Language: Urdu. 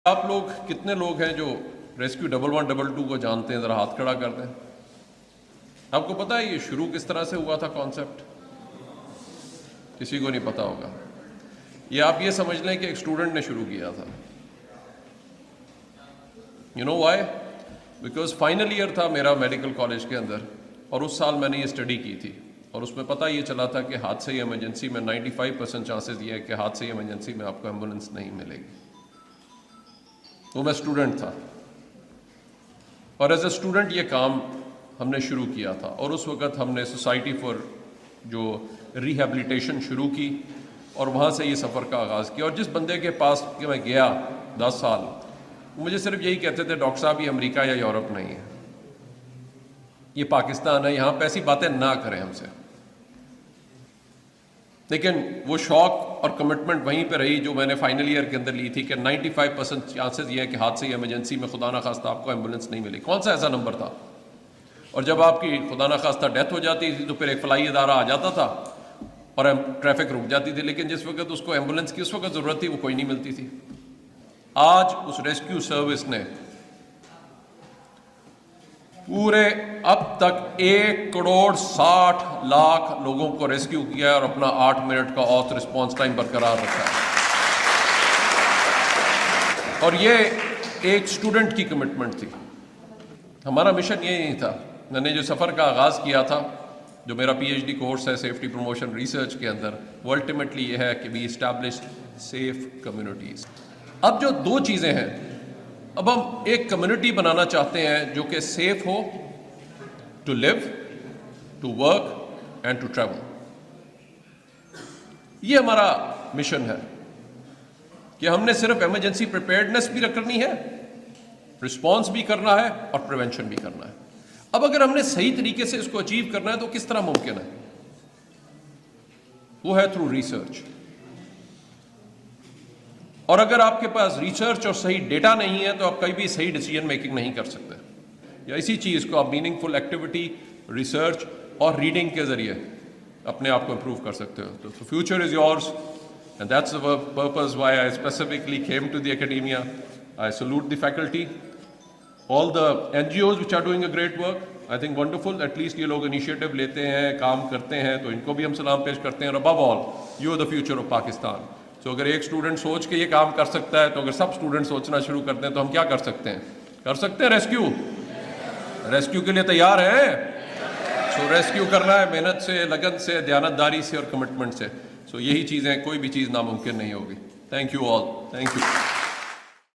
آپ لوگ کتنے لوگ ہیں جو ریسکیو 1112 کو جانتے ہیں؟ ذرا ہاتھ کھڑا کر دیں. آپ کو پتا ہے یہ شروع کس طرح سے ہوا تھا کانسیپٹ؟ کسی کو نہیں پتا ہوگا. یہ آپ یہ سمجھ لیں کہ ایک اسٹوڈنٹ نے شروع کیا تھا. You know why? Because final year تھا میرا میڈیکل کالج کے اندر، اور اس سال میں نے یہ اسٹڈی کی تھی، اور اس میں پتہ یہ چلا تھا کہ حادثے ایمرجنسی میں 95% چانسز یہ ہے کہ حادثے ایمرجنسی میں آپ کو ایمبولینس نہیں ملے گی. تو میں اسٹوڈنٹ تھا، اور ایز اے اسٹوڈنٹ یہ کام ہم نے شروع کیا تھا. اور اس وقت ہم نے سوسائٹی فار جو ریہیبلیٹیشن شروع کی، اور وہاں سے یہ سفر کا آغاز کیا. اور جس بندے کے پاس کہ میں گیا 10 سال، مجھے صرف یہی کہتے تھے ڈاکٹر صاحب یہ امریکہ یا یورپ نہیں ہے، یہ پاکستان ہے، یہاں پہ ایسی باتیں نہ کریں ہم سے. لیکن وہ شوق اور کمٹمنٹ وہیں پہ رہی جو میں نے فائنل ایئر کے اندر لی تھی کہ 95% چانسز یہ ہے کہ حادثے ایمرجنسی میں خدا نخواستہ آپ کو ایمبولینس نہیں ملے. کون سا ایسا نمبر تھا؟ اور جب آپ کی خدا نخواستہ ڈیتھ ہو جاتی تھی تو پھر ایک فلاحی ادارہ آ جاتا تھا اور ٹریفک رک جاتی تھی. لیکن جس وقت اس کو ایمبولینس کی اس وقت ضرورت تھی وہ کوئی نہیں ملتی تھی. آج اس ریسکیو سروس نے پورے اب تک 1,60,00,000 لوگوں کو ریسکیو کیا ہے اور اپنا 8 منٹ کا آتھ رسپانس ٹائم برقرار رکھا ہے. اور یہ ایک اسٹوڈنٹ کی کمٹمنٹ تھی. ہمارا مشن یہ نہیں تھا. میں نے جو سفر کا آغاز کیا تھا، جو میرا پی ایچ ڈی کورس ہے سیفٹی پروموشن ریسرچ کے اندر، وہ الٹیمیٹلی یہ ہے کہ وی اسٹیبلش سیف کمیونٹیز. اب جو دو چیزیں ہیں، اب ہم ایک کمیونٹی بنانا چاہتے ہیں جو کہ سیف ہو to live, to work and to travel. یہ ہمارا مشن ہے کہ ہم نے صرف ایمرجنسی پریپیئرڈنس بھی کرنی ہے، رسپانس بھی کرنا ہے، اور پریونشن بھی کرنا ہے. اب اگر ہم نے صحیح طریقے سے اس کو اچیو کرنا ہے تو کس طرح ممکن ہے؟ وہ ہے تھرو ریسرچ. اور اگر آپ کے پاس ریسرچ اور صحیح ڈیٹا نہیں ہے تو آپ کبھی بھی صحیح ڈیسیجن میکنگ نہیں کر سکتے. یا اسی چیز کو آپ میننگ فل ایکٹیویٹی، ریسرچ اور ریڈنگ کے ذریعے اپنے آپ کو امپروو کر سکتے ہو. تو future is yours and that's the purpose why I specifically came to the academia. I salute the faculty, all the NGOs which are doing a great work. I think wonderful. At least یہ لوگ انیشیٹو لیتے ہیں، کام کرتے ہیں، تو ان کو بھی ہم سلام پیش کرتے ہیں. اور above all, you are the future of Pakistan. So اگر ایک اسٹوڈنٹ سوچ کے یہ کام کر سکتا ہے تو اگر سب اسٹوڈنٹ سوچنا شروع کرتے ہیں تو ہم کیا کر سکتے ہیں؟ کر سکتے ہیں ریسکیو. ریسکیو کے لیے تیار ہیں؟ سو ریسکیو کرنا ہے محنت سے، لگن سے، دیانتداری سے اور کمٹمنٹ سے. سو یہی چیزیں، کوئی بھی چیز ناممکن نہیں ہوگی. Thank you all. Thank you.